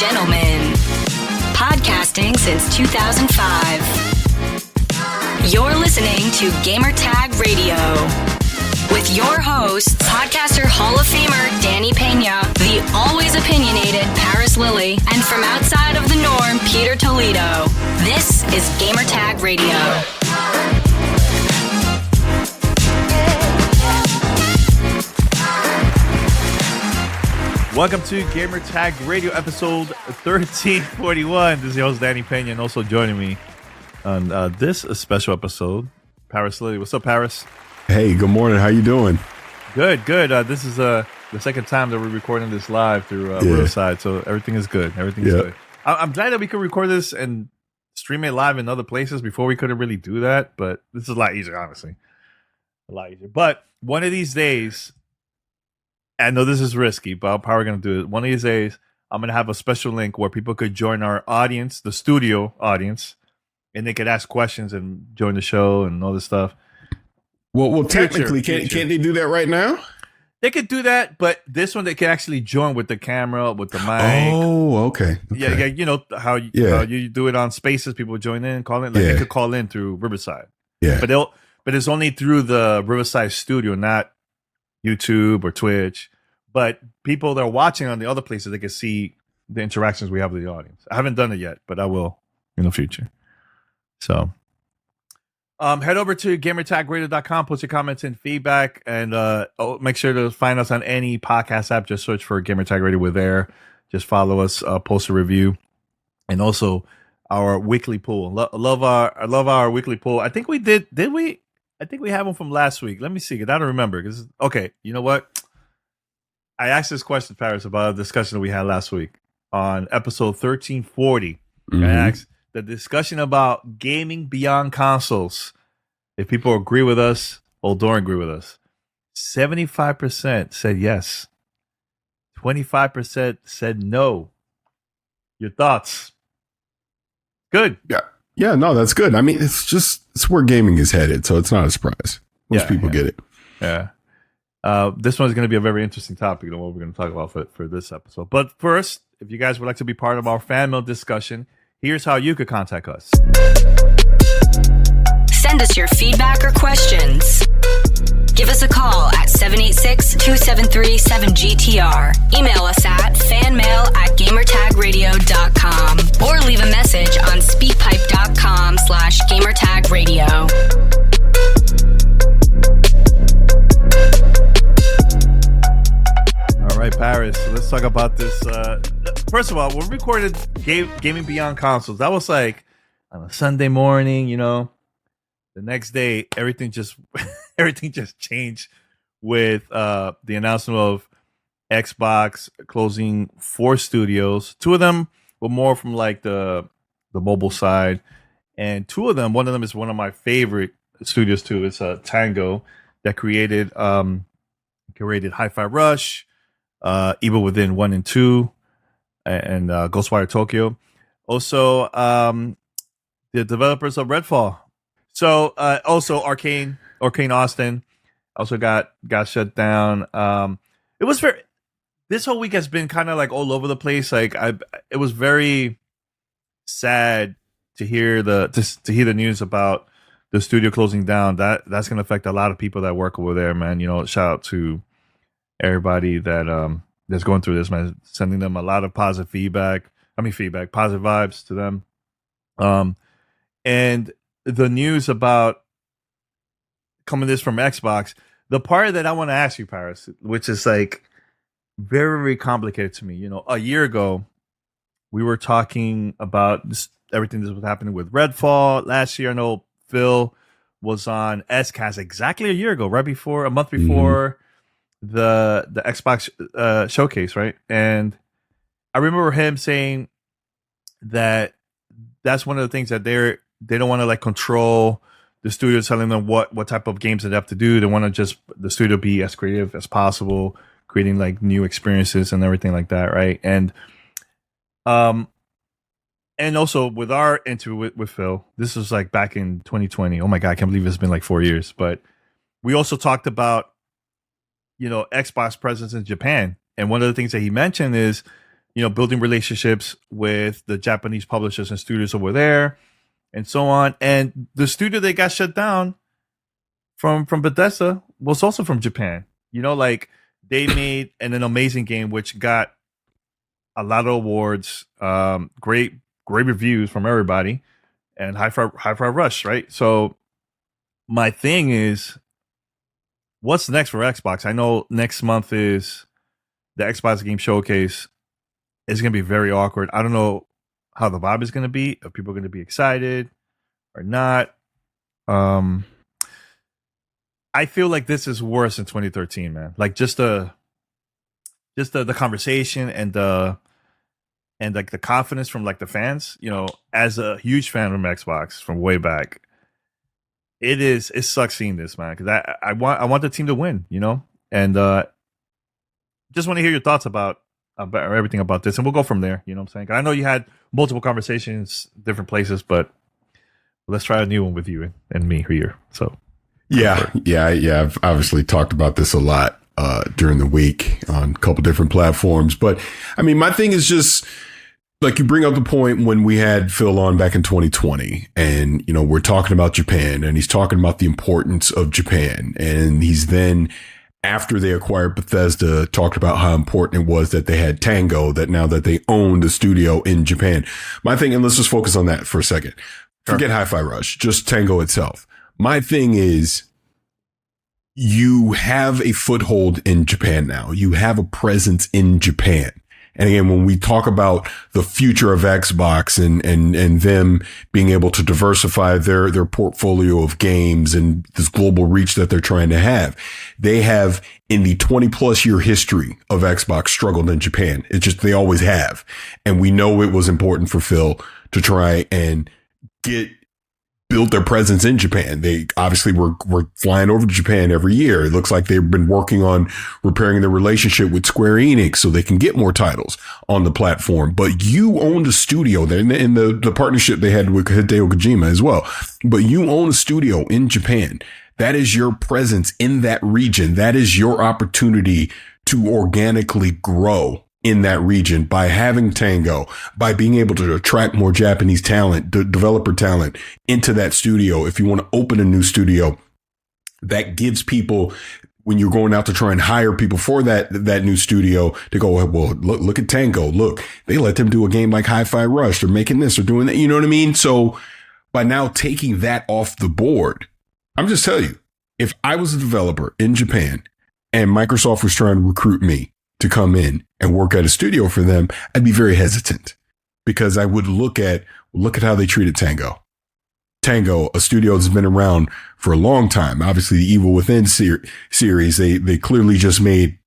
gentlemen, podcasting since 2005. You're listening to Gamertag Radio with your hosts, podcaster Hall of Famer Danny Peña, the always opinionated Paris Lilly, and from outside of the norm, Peter Toledo. This is Gamertag Radio. Welcome to Gamertag Radio episode 1341. This is your host Danny Peña, and also joining me on this special episode, Paris Lilly. What's up, Paris? Hey, good morning. How you doing? Good. This is the second time that we're recording this live through Riverside, so everything is good. Everything's good. I'm glad that we could record this and stream it live in other places. Before we couldn't really do that, but this is a lot easier, honestly. A lot easier. But one of these days, I know this is risky, but I'm probably going to do it. One of these days, I'm going to have a special link where people could join our audience, the studio audience, and they could ask questions and join the show and all this stuff. Well, technically, can't they do that right now? They could do that, but this one they can actually join with the camera, with the mic. Oh, okay. Yeah, you know how you do it on Spaces. People join in, call in. Like they could call in through Riverside. Yeah, but it's only through the Riverside studio, not YouTube or Twitch. But people that are watching on the other places, they can see the interactions we have with the audience. I haven't done it yet, but I will in the future. So head over to gamertagradio.com, post your comments and feedback, and make sure to find us on any podcast app. Just search for Gamertag Radio. We're there. Just follow us, post a review, and also our weekly poll. I love our weekly poll. I think we did we? I think we have one from last week. Let me see, because I don't remember. Okay, you know what? I asked this question, Paris, about a discussion that we had last week on episode 1340. Mm-hmm. I asked the discussion about gaming beyond consoles. If people agree with us or don't agree with us. 75% said yes. 25% said no. Your thoughts? Good. Yeah, no, that's good. I mean, it's where gaming is headed, so it's not a surprise. Most people get it. Yeah. This one is going to be a very interesting topic than what we're going to talk about for this episode. But first, if you guys would like to be part of our fan mail discussion, here's how you could contact us. Send us your feedback or questions. Give us a call at 786-273-7GTR. Email us at fanmail@gamertagradio.com or leave a message on speakpipe.com/gamertagradio. All right, Paris, let's talk about this. First of all, when we recorded Gaming Beyond Consoles, that was like on a Sunday morning, you know. The next day, everything just changed with the announcement of Xbox closing 4 studios. 2 of them were more from like the mobile side, and one of them is one of my favorite studios too. It's Tango that created Hi-Fi Rush, Evil Within 1 and 2, and Ghostwire Tokyo. Also, the developers of Redfall. So also Arcane Austin also got shut down. It was this whole week has been kind of like all over the place. Like it was very sad to hear the news about the studio closing down. That's going to affect a lot of people that work over there, man. You know, shout out to everybody that that's going through this, man. Sending them a lot of positive feedback, positive vibes to them. And the news about coming this from Xbox, the part that I want to ask you, Paris, which is like very, very complicated to me. You know, a year ago, we were talking about everything that was happening with Redfall. Last year, I know Phil was on SCAS exactly a year ago, a month before the Xbox showcase, right? And I remember him saying that that's one of the things that they don't want to like control the studio, telling them what type of games they have to do. They want to just the studio be as creative as possible, creating like new experiences and everything like that, right? And also with our interview with Phil, this was like back in 2020. Oh my God, I can't believe it's been like 4 years. But we also talked about, you know, Xbox presence in Japan. And one of the things that he mentioned is building relationships with the Japanese publishers and studios over there and so on. And the studio that got shut down from Bethesda was also from Japan. Like they made an amazing game, which got a lot of awards, great reviews from everybody, and Hi-Fi Rush, right? So my thing is, what's next for Xbox? I know next month is the Xbox Game Showcase. It's going to be very awkward. I don't know how the vibe is going to be. If people are going to be excited or not. I feel like this is worse than 2013, man. Like just the conversation and like the confidence from like the fans. As a huge fan from Xbox from way back, it sucks seeing this, man. Because I want the team to win, and just want to hear your thoughts about everything about this, and we'll go from there. You know what I'm saying? I know you had multiple conversations, different places, but let's try a new one with you and me here. So. Yeah. I've obviously talked about this a lot during the week on a couple different platforms. But I mean, my thing is just like you bring up the point when we had Phil on back in 2020 and, we're talking about Japan and he's talking about the importance of Japan. And he's then, after they acquired Bethesda, talked about how important it was that they had Tango, that now that they owned the studio in Japan. My thing, and let's just focus on that for a second. Forget Hi-Fi Rush, just Tango itself. My thing is, you have a foothold in Japan now. You have a presence in Japan. And again, when we talk about the future of Xbox and them being able to diversify their portfolio of games and this global reach that they're trying to have, they have in the 20 plus year history of Xbox struggled in Japan. It's just, they always have. And we know it was important for Phil to try and build their presence in Japan. They obviously were flying over to Japan every year. It looks like they've been working on repairing their relationship with Square Enix so they can get more titles on the platform. But you own the studio there in the partnership they had with Hideo Kojima as well. But you own a studio in Japan. That is your presence in that region. That is your opportunity to organically grow in that region by having Tango, by being able to attract more Japanese talent, developer talent into that studio. If you want to open a new studio, that gives people, when you're going out to try and hire people for that new studio, to go, well, look at Tango. Look, they let them do a game like Hi-Fi Rush. They're making this, they're doing that. You know what I mean? So by now taking that off the board, I'm just telling you, if I was a developer in Japan and Microsoft was trying to recruit me to come in and work at a studio for them, I'd be very hesitant because I would look at how they treated Tango. Tango, a studio that's been around for a long time. Obviously, the Evil Within series, they clearly just made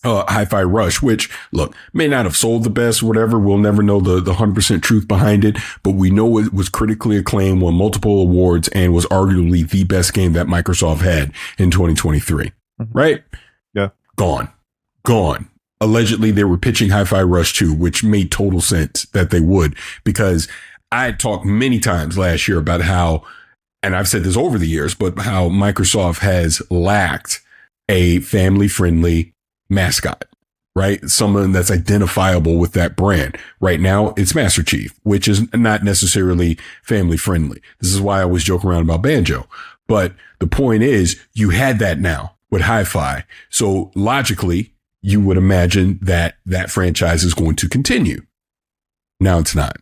Hi-Fi Rush, which, look, may not have sold the best, whatever. We'll never know the 100% truth behind it, but we know it was critically acclaimed, won multiple awards, and was arguably the best game that Microsoft had in 2023. Right? Yeah. Gone. Allegedly, they were pitching Hi-Fi Rush 2, which made total sense that they would, because I had talked many times last year about how, and I've said this over the years, but how Microsoft has lacked a family-friendly mascot, right? Someone that's identifiable with that brand. Right now, it's Master Chief, which is not necessarily family-friendly. This is why I always joke around about Banjo. But the point is, you had that now with Hi-Fi. So logically, you would imagine that franchise is going to continue. Now it's not.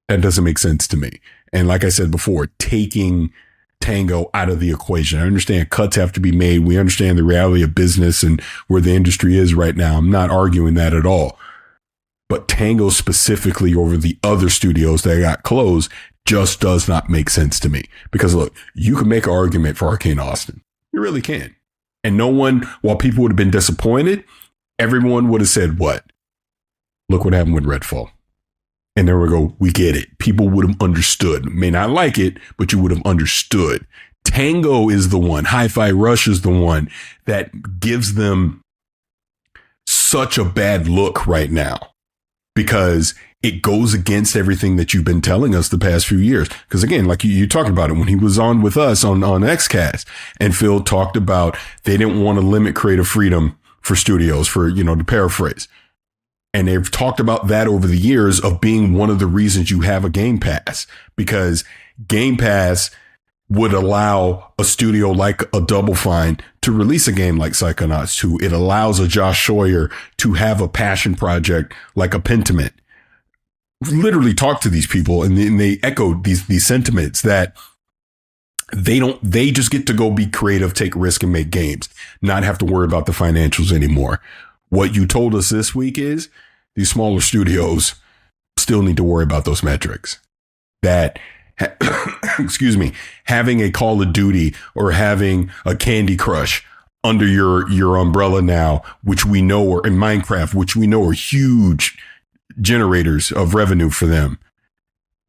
That doesn't make sense to me. And like I said before, taking Tango out of the equation. I understand cuts have to be made. We understand the reality of business and where the industry is right now. I'm not arguing that at all. But Tango specifically over the other studios that got closed just does not make sense to me. Because look, you can make an argument for Arcane Austin. You really can. And no one, while people would have been disappointed, everyone would have said, what? Look what happened with Redfall. And there we go. We get it. People would have understood. May not like it, but you would have understood. Tango is the one. Hi-Fi Rush is the one that gives them such a bad look right now because it goes against everything that you've been telling us the past few years. Because again, like you talked about it when he was on with us on XCast, and Phil talked about they didn't want to limit creative freedom for studios, for, to paraphrase. And they've talked about that over the years of being one of the reasons you have a Game Pass, because Game Pass would allow a studio like a Double Fine to release a game like Psychonauts 2. It allows a Josh Sawyer to have a passion project like a Pentiment. Literally talk to these people and they echo these sentiments that they just get to go be creative, take risk and make games, not have to worry about the financials anymore. What you told us this week is these smaller studios still need to worry about those metrics. That excuse me, having a Call of Duty or having a Candy Crush under your umbrella now, which we know are in Minecraft, which we know are huge generators of revenue for them,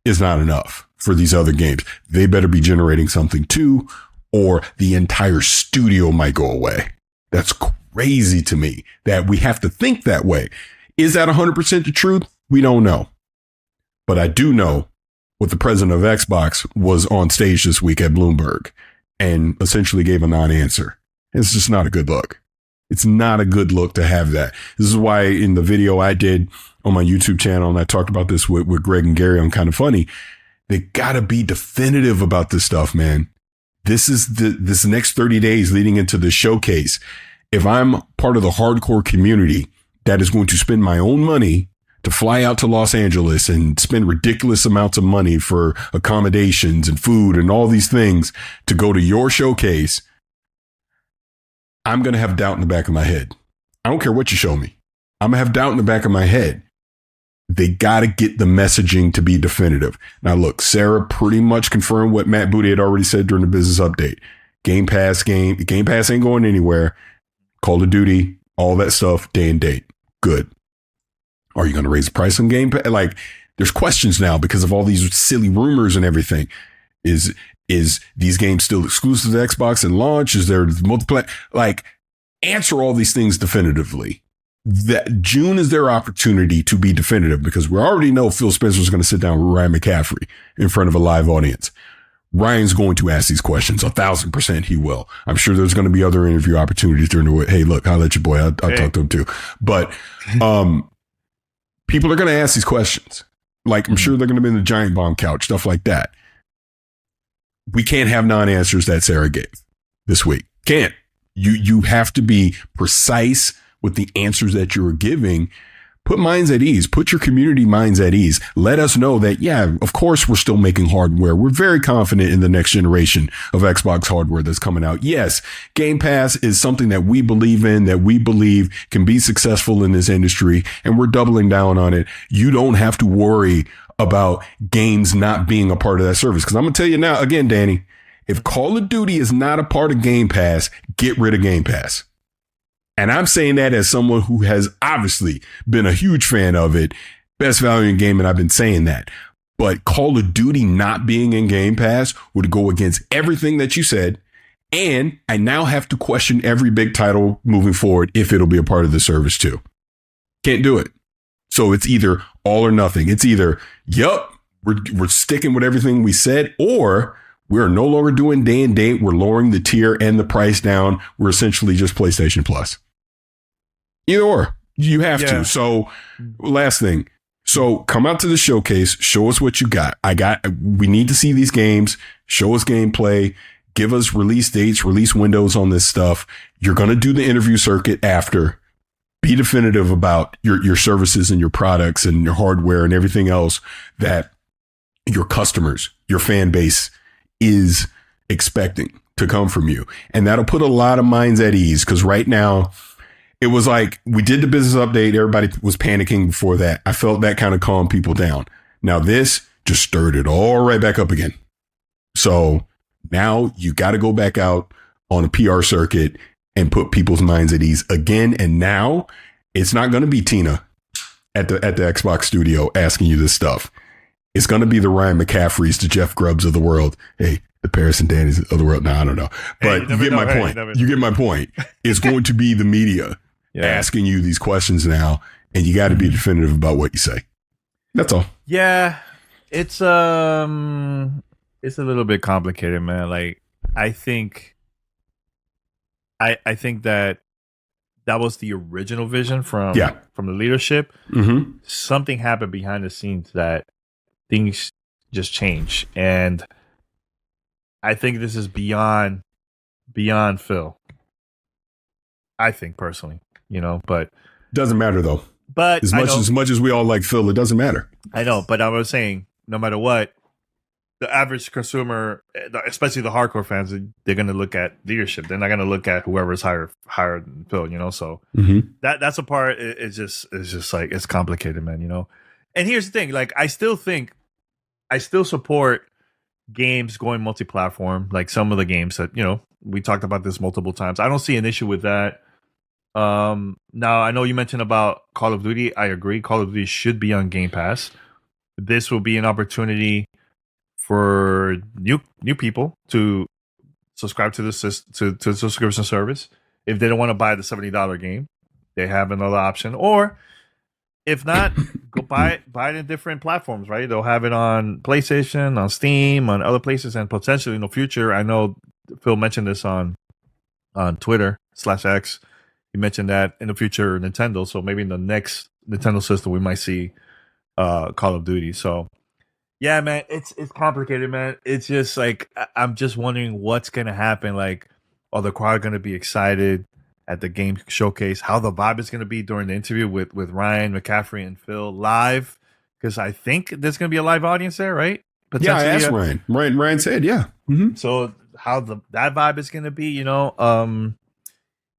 is not enough for these other games. They better be generating something too, or the entire studio might go away. That's crazy to me that we have to think that way. Is that 100% the truth? We don't know. But I do know what the president of Xbox was on stage this week at Bloomberg and essentially gave a non-answer. It's just not a good look. It's not a good look to have that. This is why in the video I did on my YouTube channel, and I talked about this with Greg and Gary on Kind of Funny, they got to be definitive about this stuff, man. This is this next 30 days leading into the showcase. If I'm part of the hardcore community that is going to spend my own money to fly out to Los Angeles and spend ridiculous amounts of money for accommodations and food and all these things to go to your showcase, I'm going to have doubt in the back of my head. I don't care what you show me. I'm going to have doubt in the back of my head. They got to get the messaging to be definitive. Now, look, Sarah pretty much confirmed what Matt Booty had already said during the business update. Game Pass ain't going anywhere. Call of Duty, all that stuff, day and date. Good. Are you going to raise the price on Game Pass? Like, there's questions now because of all these silly rumors and everything. Is these games still exclusive to Xbox and launch? Is there multiplayer? Like, answer all these things definitively. That June is their opportunity to be definitive, because we already know Phil Spencer's going to sit down with Ryan McCaffrey in front of a live audience. Ryan's going to ask these questions. 1,000% he will. I'm sure there's going to be other interview opportunities during the week. Hey, look, I'll let your boy. I'll talk to him too. But people are going to ask these questions. Like, I'm sure they're going to be in the giant bomb couch, stuff like that. We can't have non-answers that Sarah gave this week. Can't. You have to be precise with the answers that you're giving. Put minds at ease. Put your community minds at ease. Let us know that, yeah, of course, we're still making hardware. We're very confident in the next generation of Xbox hardware that's coming out. Yes, Game Pass is something that we believe in, that we believe can be successful in this industry, and we're doubling down on it. You don't have to worry about games not being a part of that service. Because I'm going to tell you now, again, Danny, if Call of Duty is not a part of Game Pass, get rid of Game Pass. And I'm saying that as someone who has obviously been a huge fan of it. Best value in gaming, I've been saying that. But Call of Duty not being in Game Pass would go against everything that you said. And I now have to question every big title moving forward if it'll be a part of the service too. Can't do it. So it's either all or nothing. It's either, yup, we're sticking with everything we said, or we're no longer doing day and date. We're lowering the tier and the price down. We're essentially just PlayStation Plus. Either or, you have to. So last thing. So come out to the showcase. Show us what you got. We need to see these games. Show us gameplay. Give us release dates, release windows on this stuff. You're going to do the interview circuit after. Be definitive about your services and your products and your hardware and everything else that your customers, your fan base is expecting to come from you. And that'll put a lot of minds at ease, because right now it was like we did the business update. Everybody was panicking before that. I felt that kind of calmed people down. Now this just stirred it all right back up again. So now you got to go back out on a PR circuit and put people's minds at ease again. And now it's not going to be Tina at the Xbox studio asking you this stuff. It's going to be the Ryan McCaffreys, the Jeff Grubbs of the world. Hey, the Paris and Danny's of the world. No, I don't know. But you get my point. You get my point. It's going to be the media asking you these questions now, and you got to be definitive about what you say. That's all. Yeah, it's a little bit complicated, man. Like, I think that that was the original vision from the leadership. Mm-hmm. Something happened behind the scenes that things just change, and I think this is beyond Phil. I think personally, but doesn't matter though. But as much as we all like Phil, it doesn't matter. I know, but I was saying, no matter what, the average consumer, especially the hardcore fans, they're going to look at leadership. They're not going to look at whoever's higher than Phil. So that's a part. It's just like, it's complicated, man. And here's the thing: like, I still support games going multi-platform. Like some of the games that we talked about this multiple times. I don't see an issue with that. Now I know you mentioned about Call of Duty. I agree. Call of Duty should be on Game Pass. This will be an opportunity for new people to subscribe to the subscription service. If they don't want to buy the $70 game, they have another option. Or if not, go buy it in different platforms, right? They'll have it on PlayStation, on Steam, on other places, and potentially in the future. I know Phil mentioned this on Twitter/X. He mentioned that in the future Nintendo. So maybe in the next Nintendo system we might see Call of Duty. So yeah, man, it's complicated, man. It's just like I'm just wondering what's gonna happen. Like, are the crowd gonna be excited at the game showcase? How the vibe is gonna be during the interview with Ryan McCaffrey and Phil live? Because I think there's gonna be a live audience there, right? Yeah, I asked Ryan. Ryan said, yeah. Mm-hmm. So how that vibe is gonna be,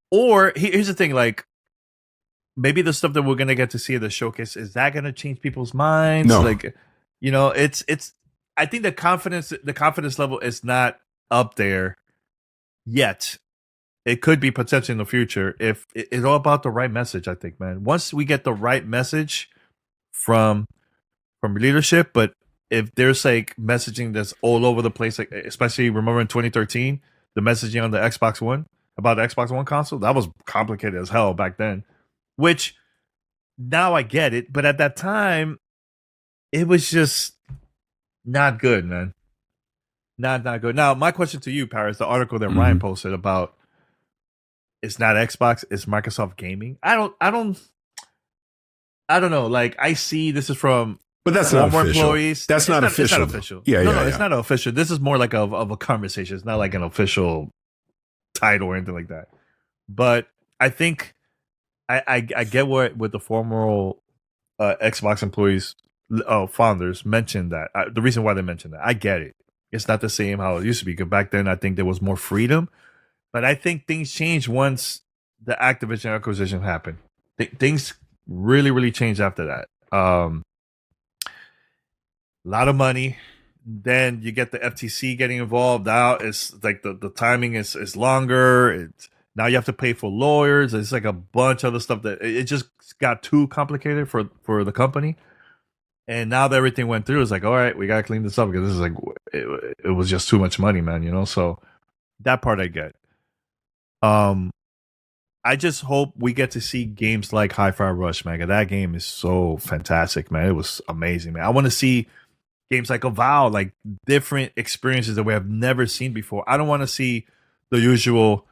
Or here's the thing, like maybe the stuff that we're gonna get to see at the showcase, is that gonna change people's minds? No. Like, it's. I think the confidence level is not up there yet. It could be potentially in the future if it's all about the right message. I think, man. Once we get the right message from leadership, but if there's like messaging that's all over the place, like especially remember in 2013, the messaging on the Xbox One about the Xbox One console, that was complicated as hell back then. Which now I get it, but at that time, it was just not good, man. Not good. Now, my question to you, Paris, the article that Ryan posted about it's not Xbox, it's Microsoft Gaming. I don't know. Like, I see this is from but that's not official. Employees. That's not official. It's not official. Yeah, it's not official. This is more like of a conversation. It's not like an official title or anything like that. But I think I get what the former Xbox employees, founders mentioned that. The reason why they mentioned that, I get it. It's not the same how it used to be. Because back then, I think there was more freedom. But I think things changed once the Activision acquisition happened. Things really, really changed after that. A lot of money. Then you get the FTC getting involved. Now it's like the timing is longer. Now you have to pay for lawyers. It's like a bunch of other stuff that it just got too complicated for the company. And now that everything went through, it's like, all right, we got to clean this up because this is like, it was just too much money, man, So that part I get. I just hope we get to see games like Hi-Fi Rush, man. That game is so fantastic, man. It was amazing, man. I want to see games like Avowed, like different experiences that we have never seen before. I don't want to see the usual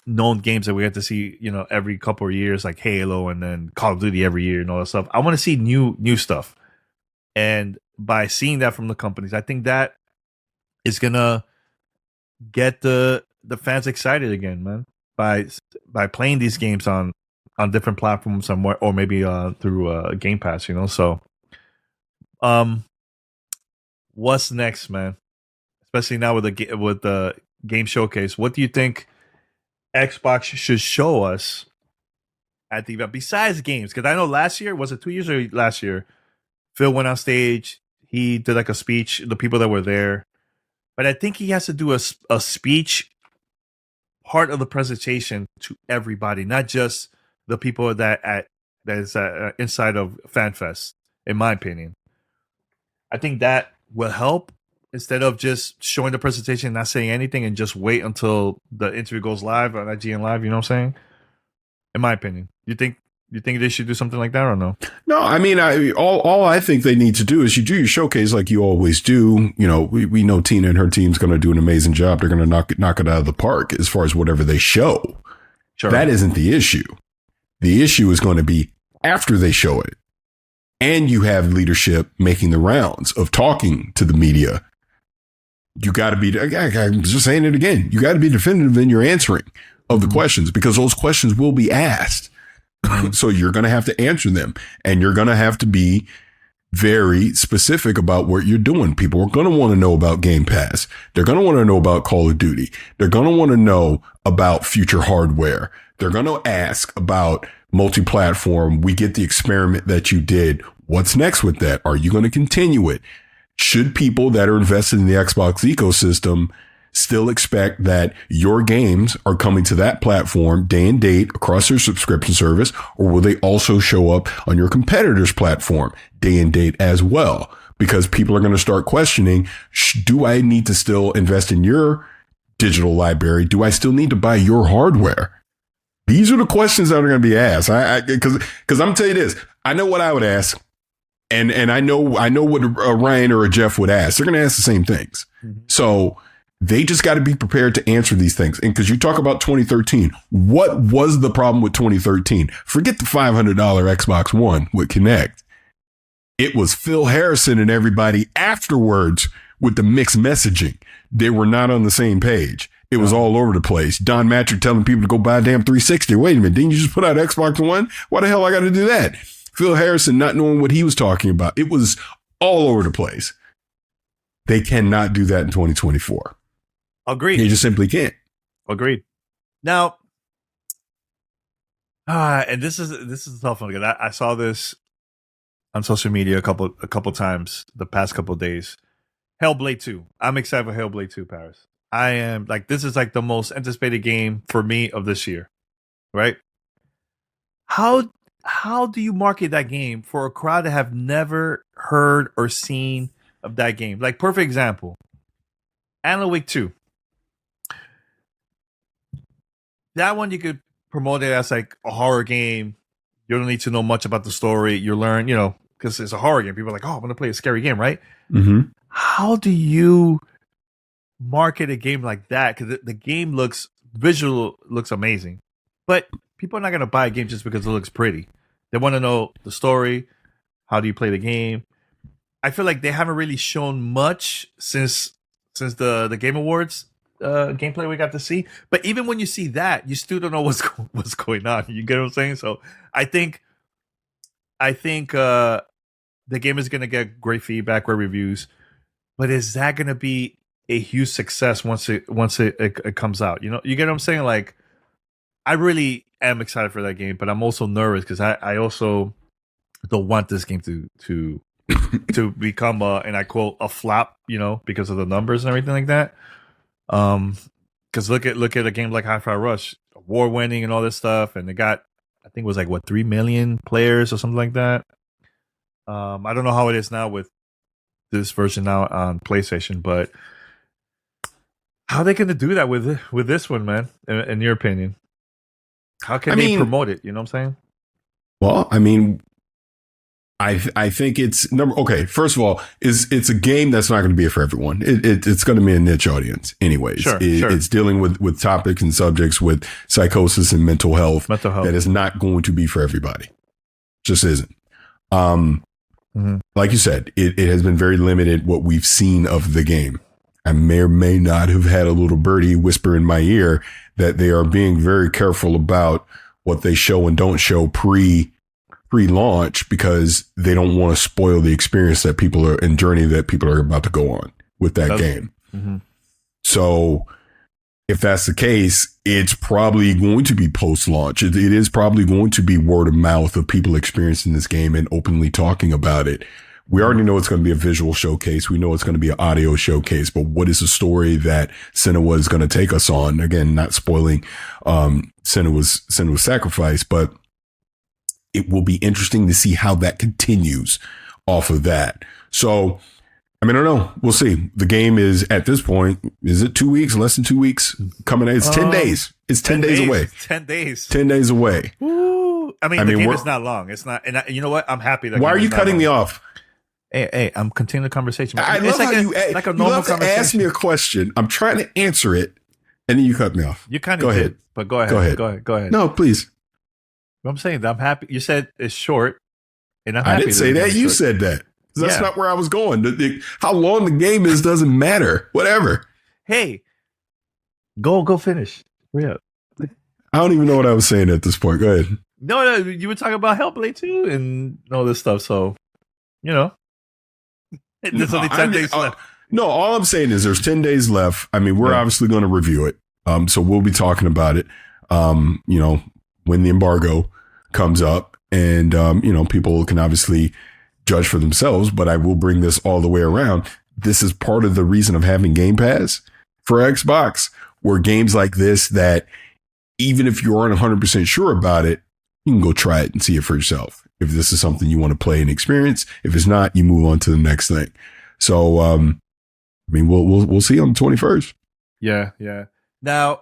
known games that we get to see, every couple of years, like Halo and then Call of Duty every year and all that stuff. I want to see new stuff. And by seeing that from the companies, I think that is gonna get the fans excited again, man. By playing these games on different platforms somewhere, or maybe through Game Pass, So, what's next, man? Especially now with the game showcase, what do you think Xbox should show us at the event besides games? Because I know last year, was it 2 years or last year? Phil went on stage. He did like a speech. The people that were there, but I think he has to do a speech, part of the presentation to everybody, not just the people that is inside of FanFest. In my opinion, I think that will help instead of just showing the presentation and not saying anything and just wait until the interview goes live on IGN Live. You know what I'm saying? In my opinion, you think You think they should do something like that or no? No, I mean, all I think they need to do is you do your showcase like you always do. You know, we know Tina and her team's going to do an amazing job. They're going to knock it out of the park as far as whatever they show. Sure. That isn't the issue. The issue is going to be after they show it. And you have leadership making the rounds of talking to the media. You got to be, I'm just saying it again, you got to be definitive in your answering of the questions, because those questions will be asked. So you're going to have to answer them, and you're going to have to be very specific about what you're doing. People are going to want to know about Game Pass. They're going to want to know about Call of Duty. They're going to want to know about future hardware. They're going to ask about multi-platform. We get the experiment that you did. What's next with that? Are you going to continue it? Should people that are invested in the Xbox ecosystem still expect that your games are coming to that platform day and date across their subscription service, or will they also show up on your competitor's platform day and date as well? Because people are going to start questioning, do I need to still invest in your digital library? Do I still need to buy your hardware? These are the questions that are going to be asked. Because I'm going to tell you this, I know what I would ask. And I know what a Ryan or a Jeff would ask. They're going to ask the same things. Mm-hmm. So they just got to be prepared to answer these things. And because you talk about 2013, what was the problem with 2013? Forget the $500 Xbox One with Kinect. It was Phil Harrison and everybody afterwards with the mixed messaging. They were not on the same page. It was all over the place. Don Matrick telling people to go buy a damn 360. Wait a minute, didn't you just put out Xbox One? Why the hell I got to do that? Phil Harrison not knowing what he was talking about. It was all over the place. They cannot do that in 2024. Agreed. They just simply can't. Agreed. Now, and this is a tough one, because I saw this on social media a couple times the past couple of days. Hellblade 2. I'm excited for Hellblade 2, Paris. I am this is the most anticipated game for me of this year, right? How do you market that game for a crowd that have never heard or seen of that game? Like, perfect example, Alan Wake 2. That one you could promote it as like a horror game. You don't need to know much about the story. You learn, because it's a horror game. People are like, oh, I'm going to play a scary game, right? Mm-hmm. How do you market a game like that? Because the game looks amazing, but people are not going to buy a game just because it looks pretty. They want to know the story. How do you play the game? I feel like they haven't really shown much since the Game Awards gameplay we got to see. But even when you see that, you still don't know what's going on. You get what I'm saying? So I think the game is going to get great feedback, great reviews. But is that going to be a huge success once it comes out? You get what I'm saying? Like, I really am excited for that game, but I'm also nervous because I also don't want this game to become and I quote, a flop, because of the numbers and everything like that. Because look at a game like Hi-Fi Rush, award winning and all this stuff, and they got, I think it was 3 million players or something like that. I don't know how it is now with this version now on PlayStation, but how are they going to do that with this one, man? In your opinion, how can they promote it? You know what I'm saying? Well, I mean, I think it's okay. First of all, it's a game that's not going to be for everyone. It's going to be a niche audience, anyways. Sure. It's dealing with topics and subjects with psychosis and mental health. That is not going to be for everybody. Just isn't. Like you said, it has been very limited what we've seen of the game. I may or may not have had a little birdie whisper in my ear that they are being very careful about what they show and don't show pre-launch, because they don't want to spoil the experience that people are and journey that people are about to go on with that game. Mm-hmm. So if that's the case, it's probably going to be post-launch. It is probably going to be word of mouth of people experiencing this game and openly talking about it. We already know it's going to be a visual showcase. We know it's going to be an audio showcase, but what is the story that Senua is going to take us on? Again, not spoiling Senua's sacrifice, but it will be interesting to see how that continues off of that. So, I mean, I don't know. We'll see. The game is, at this point, is it 2 weeks? Less than 2 weeks coming in? It's 10 days. It's 10 days away. 10 days. 10 days away. Woo. I mean, the game is not long. It's not, and you know what? I'm happy that. Why are you cutting me off? Hey, I'm continuing the conversation. I love how you like a normal conversation. Ask me a question. I'm trying to answer it, and then you cut me off. You kind of did, but go ahead. Go ahead. No, please. I'm saying that I'm happy. You said it's short, and I'm happy. I didn't say that. You said that. That's not where I was going. How long the game is doesn't matter. Whatever. Hey, go finish. Hurry up. I don't even know what I was saying at this point. Go ahead. No, you were talking about Hellblade 2 and all this stuff. So, there's only 10 days left. No, all I'm saying is there's 10 days left. I mean, we're obviously going to review it. So we'll be talking about it, when the embargo comes up, and, people can obviously judge for themselves, but I will bring this all the way around. This is part of the reason of having Game Pass for Xbox, where games like this, that even if you aren't 100% sure about it, you can go try it and see it for yourself. If this is something you want to play and experience, if it's not, you move on to the next thing. So, we'll see on the 21st. Yeah. Now,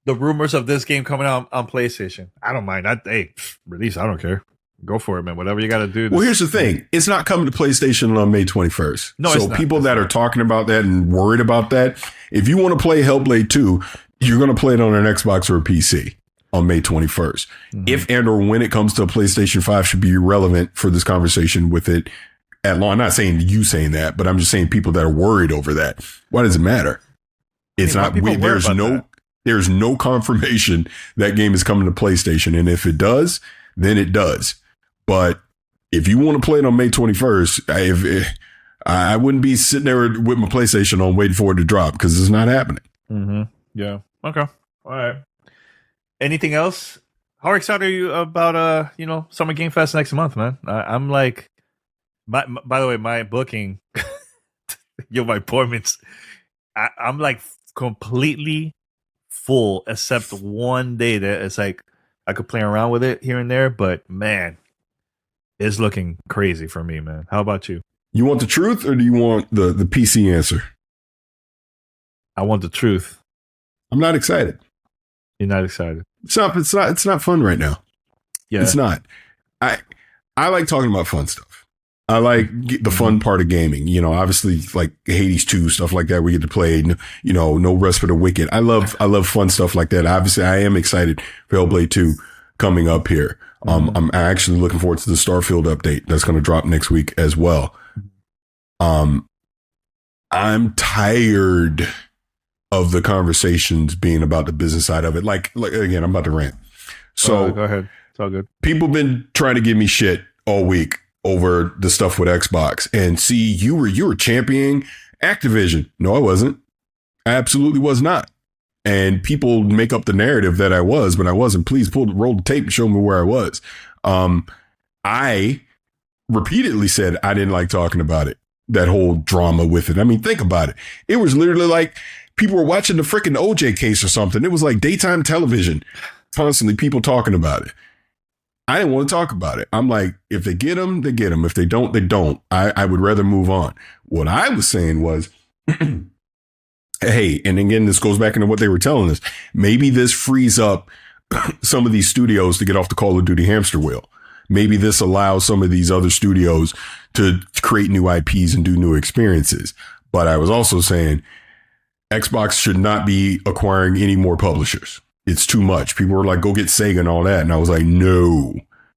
the rumors of this game coming out on PlayStation, I don't mind. Release, I don't care. Go for it, man. Whatever you got to do. Well, here's the thing. It's not coming to PlayStation on May 21st. No, so people that are talking about that and worried about that, if you want to play Hellblade 2, you're going to play it on an Xbox or a PC on May 21st. Mm-hmm. If and or when it comes to a PlayStation 5 should be irrelevant for this conversation with it at law. I'm not saying you saying that, but I'm just saying people that are worried over that. Why does it matter? It's not. There's no confirmation that game is coming to PlayStation. And if it does, then it does. But if you want to play it on May 21st, I wouldn't be sitting there with my PlayStation on waiting for it to drop, because it's not happening. Mm-hmm. Yeah. Okay. All right. Anything else? How excited are you about Summer Game Fest next month, man? I'm like, by the way, my booking, my appointments, I'm like completely full except one day that it's like I could play around with it here and there, but man, it's looking crazy for me, man. How about you? You want the truth, or do you want the PC answer? I want the truth. I'm not excited. You're not excited. It's not fun right now. Yeah. It's not. I like talking about fun stuff. I like the fun part of gaming. Obviously like Hades 2, stuff like that. We get to play, No Rest for the Wicked. I love fun stuff like that. Obviously, I am excited for Hellblade 2 coming up here. I'm actually looking forward to the Starfield update that's going to drop next week as well. I'm tired of the conversations being about the business side of it. Like again, I'm about to rant. So go ahead. It's all good. People been trying to give me shit all week over the stuff with Xbox, and see, you were championing Activision. No, I wasn't. I absolutely was not. And people make up the narrative that I was, but I wasn't. Please roll the tape and show me where I was. I repeatedly said I didn't like talking about it. That whole drama with it. I mean, think about it. It was literally like people were watching the freaking OJ case or something. It was like daytime television, constantly people talking about it. I didn't want to talk about it. I'm like, if they get them, they get them. If they don't, they don't. I would rather move on. What I was saying was, hey, and again, this goes back into what they were telling us. Maybe this frees up some of these studios to get off the Call of Duty hamster wheel. Maybe this allows some of these other studios to create new IPs and do new experiences. But I was also saying Xbox should not be acquiring any more publishers. It's too much. People were like, go get Sega and all that. And I was like, no,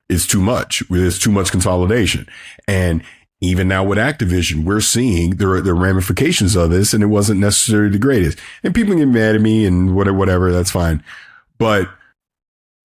it's too much. There's too much consolidation. And even now with Activision, we're seeing the ramifications of this, and it wasn't necessarily the greatest. And people get mad at me and whatever, that's fine. But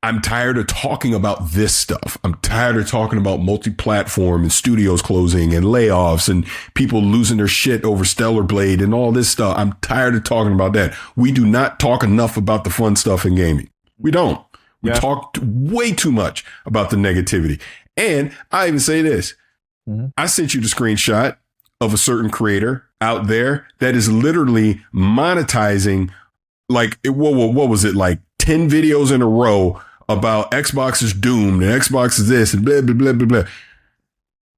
I'm tired of talking about this stuff. I'm tired of talking about multi-platform and studios closing and layoffs and people losing their shit over Stellar Blade and all this stuff. I'm tired of talking about that. We do not talk enough about the fun stuff in gaming. We don't. We talk way too much about the negativity. And I even say this. Mm-hmm. I sent you the screenshot of a certain creator out there that is literally monetizing what was it, like 10 videos in a row about Xbox is doomed and Xbox is this and blah, blah, blah, blah, blah.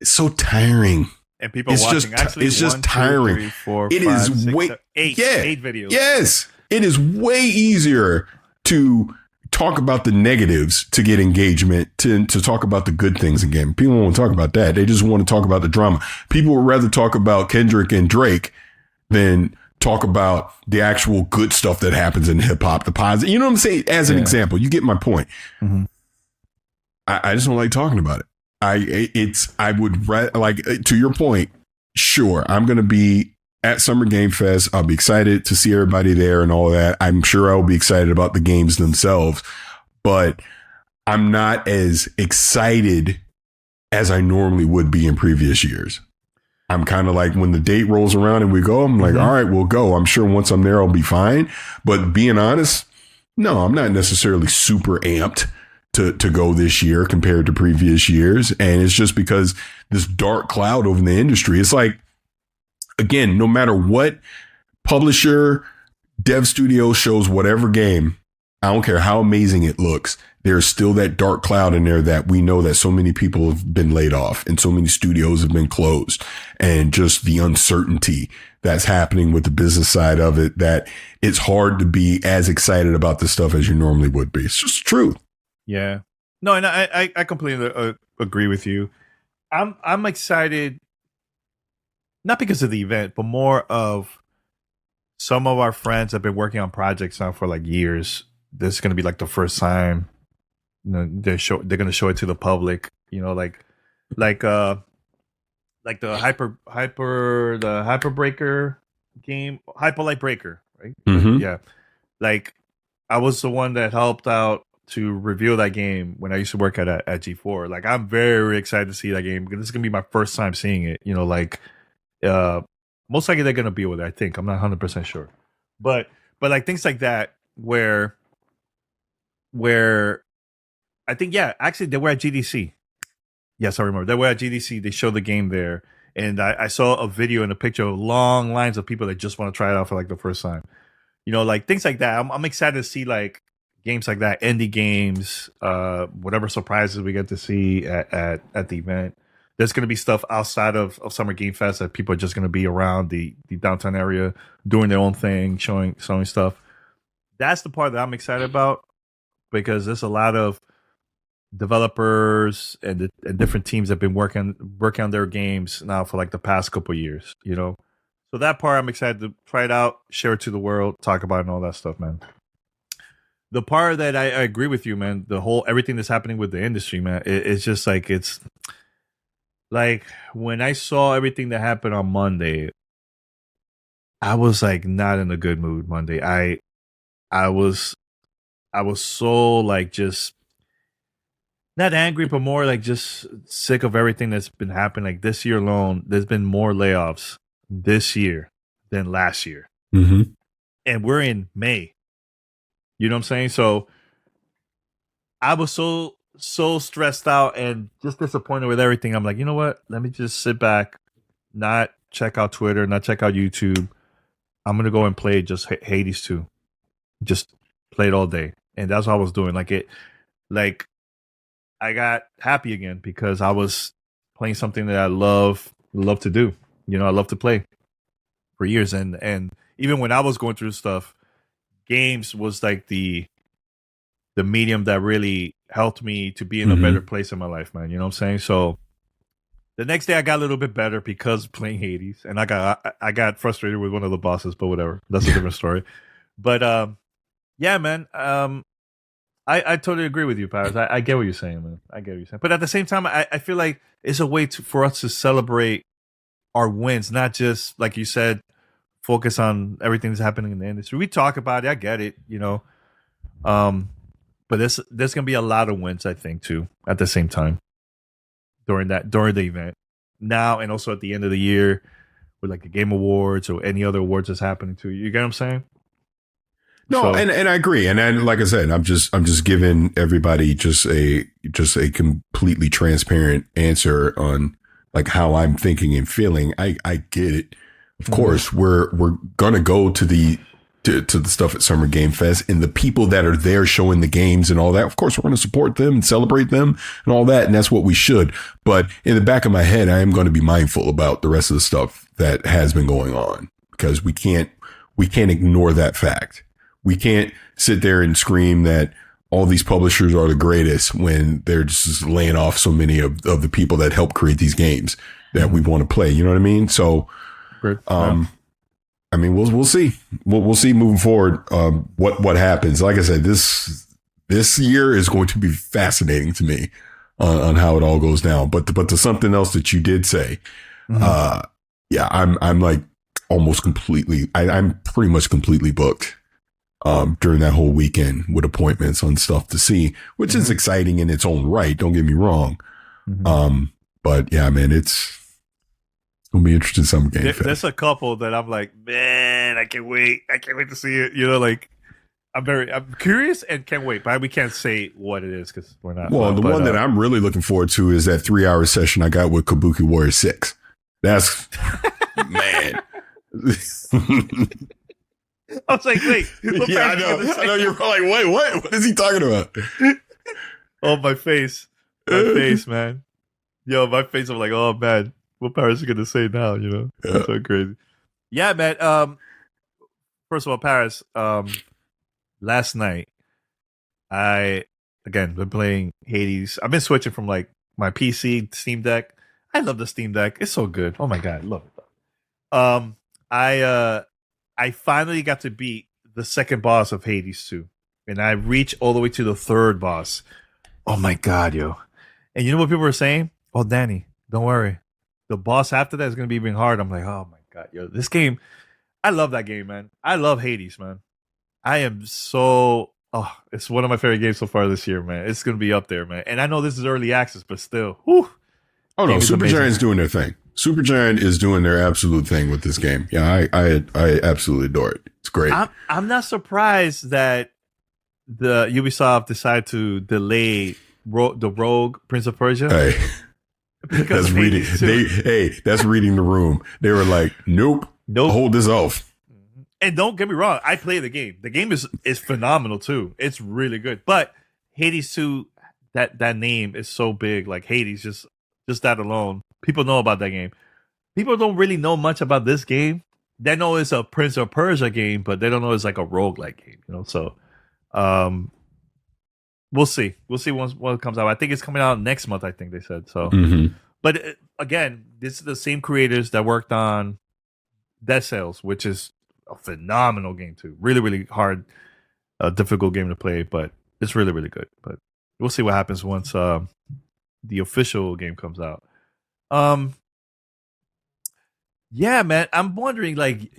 It's so tiring. And people watching, it's just tiring. 2, 3, 4, 5, 6, 7, 8 videos. Yes. It is way easier to talk about the negatives to get engagement, to talk about the good things again. People won't talk about that. They just want to talk about the drama. People would rather talk about Kendrick and Drake than talk about the actual good stuff that happens in hip hop, the positive. You know what I'm saying? As an example, you get my point. Mm-hmm. I just don't like talking about it. I would like, to your point. Sure, I'm going to be at Summer Game Fest. I'll be excited to see everybody there and all that. I'm sure I'll be excited about the games themselves, but I'm not as excited as I normally would be in previous years. I'm kind of like, when the date rolls around and we go, I'm like, all right, we'll go. I'm sure once I'm there, I'll be fine. But being honest, no, I'm not necessarily super amped to go this year compared to previous years. And it's just because this dark cloud over the industry. It's like, again, no matter what publisher, dev studio shows whatever game, I don't care how amazing it looks, there's still that dark cloud in there that we know that so many people have been laid off and so many studios have been closed, and just the uncertainty that's happening with the business side of it, that it's hard to be as excited about this stuff as you normally would be. It's just true. Yeah. No, and I completely agree with you. I'm excited, not because of the event, but more of some of our friends have been working on projects now for like years. This is going to be like the first time, you know, they're going to show it to the public, you know, like the Hyperbreaker game, Hyperlight Breaker, right? Mm-hmm. Yeah. Like, I was the one that helped out to reveal that game when I used to work at G4. Like, I'm very excited to see that game because this is gonna be my first time seeing it. You know, like, most likely they're gonna be with it. I think, I'm not 100% sure, but like things like that where I think, yeah, actually they were at GDC. Yes, I remember they were at GDC. They showed the game there, and I saw a video and a picture of long lines of people that just want to try it out for like the first time. You know, like things like that. I'm excited to see like games like that, indie games, whatever surprises we get to see at the event. There's going to be stuff outside of Summer Game Fest that people are just going to be around the downtown area doing their own thing, showing stuff. That's the part that I'm excited about, because there's a lot of developers and different teams that have been working on their games now for like the past couple of years, you know. So that part I'm excited to try it out, share it to the world, talk about it and all that stuff, man. The part that I agree with you, man, the whole everything that's happening with the industry, man, it's just like, it's like when I saw everything that happened on Monday, I was like not in a good mood Monday. I was so like just not angry, but more like just sick of everything that's been happening. Like this year alone, there's been more layoffs this year than last year. Mm-hmm. And we're in May. You know what I'm saying? So I was so stressed out and just disappointed with everything. I'm like, you know what? Let me just sit back, not check out Twitter, not check out YouTube. I'm going to go and play just Hades 2. Just play it all day. And that's what I was doing. Like I got happy again because I was playing something that I love to do. You know, I love to play for years. And even when I was going through stuff, games was like the medium that really helped me to be in a better place in my life, man. You know what I'm saying? So the next day I got a little bit better because playing Hades, and I got frustrated with one of the bosses, but whatever. That's a different story. But yeah, man. I totally agree with you, Paris. I get what you're saying, man. I get what you're saying. But at the same time, I feel like it's a way for us to celebrate our wins, not just, like you said, focus on everything that's happening in the industry. We talk about it. I get it, you know. But there's going to be a lot of wins, I think, too, at the same time during the event. Now and also at the end of the year with like the Game Awards or any other awards that's happening too. You get what I'm saying? No, and I agree. And then, like I said, I'm just giving everybody just a completely transparent answer on like how I'm thinking and feeling. I get it. Of course, we're gonna go to the stuff at Summer Game Fest, and the people that are there showing the games and all that. Of course, we're going to support them and celebrate them and all that, and that's what we should. But in the back of my head, I am going to be mindful about the rest of the stuff that has been going on, because we can't ignore that fact. We can't sit there and scream that, all these publishers are the greatest when they're just laying off so many of the people that help create these games that we want to play. You know what I mean? So, I mean, we'll see. We'll see moving forward what happens. Like I said, this year is going to be fascinating to me on how it all goes down. But to something else that you did say, yeah, I'm like almost completely. I'm pretty much completely booked during that whole weekend with appointments on stuff to see, which is exciting in its own right. Don't get me wrong. But yeah, man, it's gonna be interesting. Some games. There's a couple that I'm like, man, I can't wait. I can't wait to see it. You know, like I'm curious and can't wait, but we can't say what it is because we're not. Well, the one that I'm really looking forward to is that 3-hour session I got with Kabuki Warrior 6. That's man. I was like, wait. Yeah, I know. You're like, wait, what? What is he talking about? Oh, my face. My face, man. Yo, my face. I'm like, oh, man. What Paris is going to say now, you know? Yeah. That's so crazy. Yeah, man. First of all, Paris, last night, again, been playing Hades. I've been switching from, like, my PC, Steam Deck. I love the Steam Deck. It's so good. Oh, my God. I love it. I finally got to beat the second boss of Hades 2. And I reached all the way to the third boss. Oh my God, yo. And you know what people were saying? Oh, Danny, don't worry. The boss after that is going to be even hard. I'm like, oh my God, yo. This game, I love that game, man. I love Hades, man. I am so, it's one of my favorite games so far this year, man. It's going to be up there, man. And I know this is early access, but still. Whew. Oh, no, Supergiant's doing their thing. Supergiant is doing their absolute thing with this game. Yeah, I absolutely adore it. It's great. I'm not surprised that the Ubisoft decided to delay the Rogue Prince of Persia. Hey, that's reading. That's reading the room. They were like, nope. Hold this off. And don't get me wrong, I play the game. The game is phenomenal too. It's really good. But Hades 2, that name is so big. Like Hades, just that alone. People know about that game. People don't really know much about this game. They know it's a Prince of Persia game, but they don't know it's like a roguelike game, you know? So we'll see. We'll see when it comes out. I think it's coming out next month, I think they said. So, But again, this is the same creators that worked on Dead Cells, which is a phenomenal game too. Really, really hard, difficult game to play, but it's really, really good. But we'll see what happens once the official game comes out. Yeah, man. I'm wondering, like,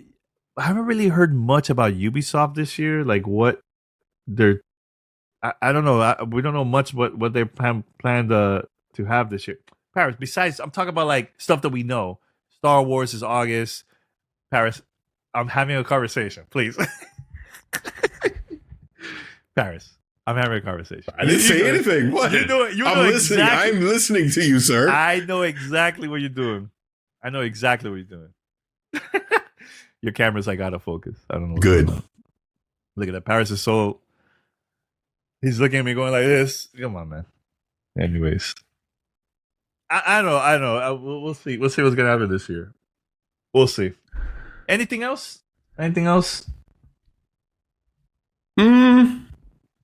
I haven't really heard much about Ubisoft this year. Like, what they're, I don't know. We don't know much what they plan to have this year. Paris. Besides, I'm talking about like stuff that we know. Star Wars is August. Paris, I'm having a conversation, please. Paris. I'm having a conversation. I didn't say anything. What? I'm listening. Exactly. I'm listening to you, sir. I know exactly what you're doing. Your camera's like out of focus. I don't know. Good. Look at that. Paris is so. He's looking at me going like this. Come on, man. Anyways, I know. We'll see. We'll see what's gonna happen this year. We'll see. Anything else?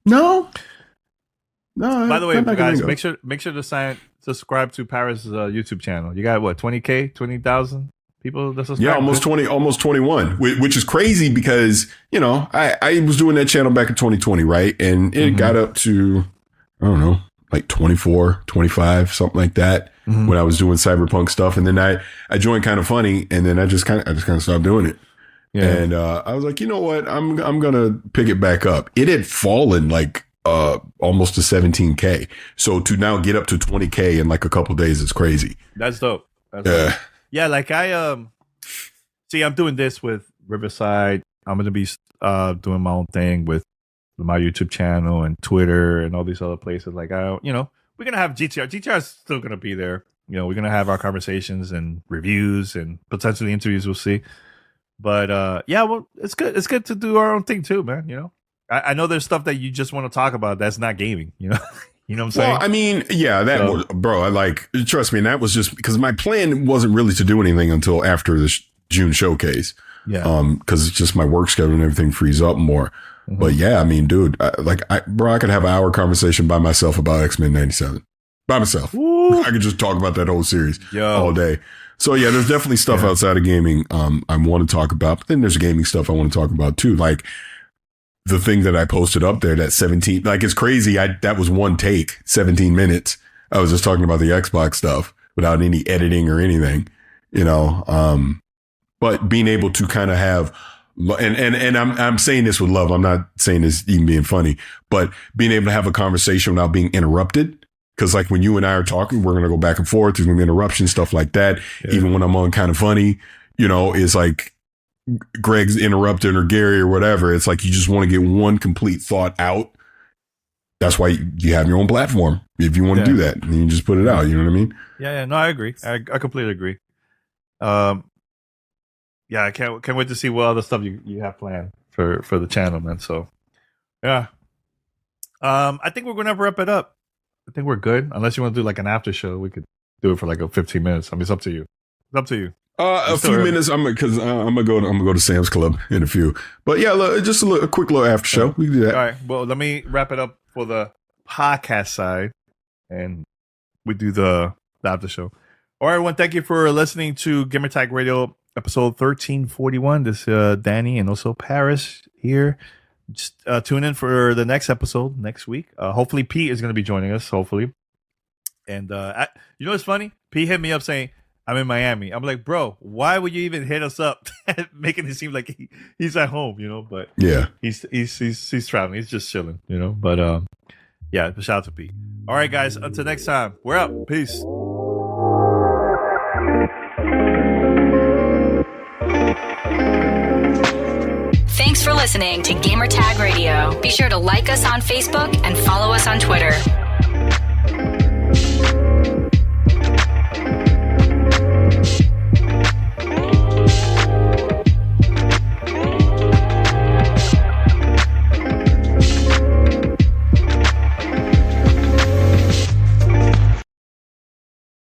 No. By the way, guys, make sure to subscribe to Paris' YouTube channel. You got what, 20K, 20,000 people that subscribe? Yeah, almost 21, which is crazy because, you know, I was doing that channel back in 2020, right? And it got up to, I don't know, like 24, 25, something like that when I was doing cyberpunk stuff. And then I joined Kind of Funny, and then I just kind of stopped doing it. Yeah. And I was like, you know what? I'm going to pick it back up. It had fallen like almost to 17K. So to now get up to 20K in like a couple days is crazy. That's dope. Dope. Yeah, like I'm doing this with Riverside. I'm going to be doing my own thing with my YouTube channel and Twitter and all these other places. Like, we're going to have GTR. GTR is still going to be there. You know, we're going to have our conversations and reviews and potentially interviews. We'll see. But well, it's good. It's good to do our own thing too, man. You know, I know there's stuff that you just want to talk about that's not gaming. You know, you know what I'm saying? Well, I mean, yeah, bro. Trust me, and that was just because my plan wasn't really to do anything until after the June showcase. Yeah. Because it's just my work schedule and everything frees up more. But yeah, I mean, dude, I could have an hour conversation by myself about X-Men 97 by myself. Woo. I could just talk about that whole series all day. So yeah, there's definitely stuff outside of gaming I want to talk about. But then there's gaming stuff I want to talk about too. Like the thing that I posted up there, that 17, like it's crazy. That was one take, 17 minutes. I was just talking about the Xbox stuff without any editing or anything, you know. But being able to kind of have, and I'm saying this with love. I'm not saying this even being funny, but being able to have a conversation without being interrupted. Because like when you and I are talking, we're going to go back and forth. There's going to be interruptions, stuff like that. Yeah. Even when I'm on Kind of Funny, you know, it's like Greg's interrupted or Gary or whatever. It's like you just want to get one complete thought out. That's why you have your own platform. If you want to do that, and you just put it out. You know what I mean? Yeah. No, I agree. I completely agree. Yeah, I can't wait to see what other stuff you have planned for the channel, man. So, yeah. I think we're going to wrap it up. I think we're good. Unless you want to do like an after show, we could do it for like 15 minutes. I mean, it's up to you. It's up to you. A few minutes. I'm gonna go to Sam's Club in a few. But yeah, just a quick little after show. We can do that. All right. Well, let me wrap it up for the podcast side, and we do the after show. All right, everyone. Thank you for listening to Gamertag Radio episode 1341. This is Danny and also Paris here. Just tune in for the next episode next week. Hopefully Pete is going to be joining us, hopefully. And you know what's funny? Pete hit me up saying, I'm in Miami. I'm like, bro, why would you even hit us up? Making it seem like he's at home, you know? But yeah, he's traveling. He's just chilling, you know? But yeah, shout out to Pete. All right, guys, until next time, we're out. Peace. Thanks for listening to Gamertag Radio. Be sure to like us on Facebook and follow us on Twitter.